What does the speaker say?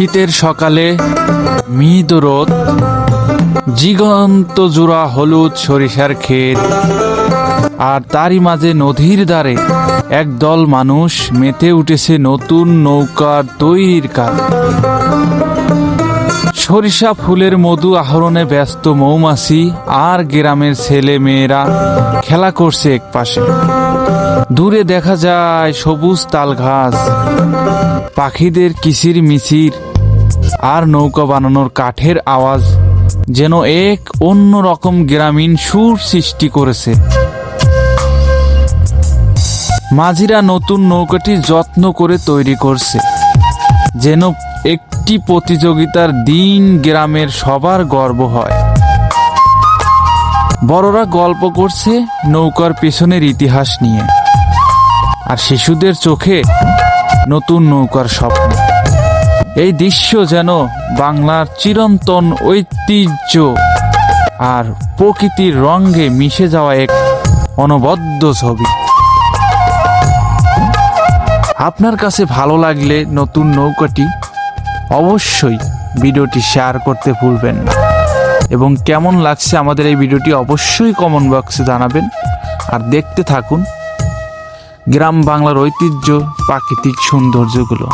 শীতের সকালে মৃদ রোদ, দিগন্ত জোড়া হলুদ সরিষার ক্ষেত, আর তারই মাঝে নদীর ধারে একদল মানুষ মেতে উঠেছে নতুন নৌকার তৈরির কাজ। সরিষা ফুলের মধু আহরণে ব্যস্ত মৌমাছি আর গ্রামের ছেলে মেয়েরা খেলা করছে একপাশে। দূরে দেখা যায় সবুজ তাল ঘাস, পাখিদের কিচির মিচির আর নৌকা বানানোর কাঠের আওয়াজ যেন এক অন্য রকম গ্রামীণ সুর সৃষ্টি করেছে। মাঝিরা নতুন নৌকাটি যত্ন করে তৈরি করছে, যেন একটি প্রতিযোগিতার দিন গ্রামের সবার গর্ব হয়। বড়রা গল্প করছে নৌকার পেছনের ইতিহাস নিয়ে, আর শিশুদের চোখে নতুন নৌকার স্বপ্ন। এই দৃশ্য যেন বাংলার চিরন্তন ঐতিহ্য আর প্রকৃতির রঙে মিশে যাওয়া এক অনবদ্য ছবি। আপনার কাছে ভালো লাগলে নতুন নৌকাটি অবশ্যই ভিডিওটি শেয়ার করতে ভুলবেন না, এবং কেমন লাগছে আমাদের এই ভিডিওটি অবশ্যই কমেন্ট বক্সে জানাবেন। আর দেখতে থাকুন গ্রাম বাংলার ঐতিহ্য, প্রাকৃতিক সৌন্দর্যগুলো।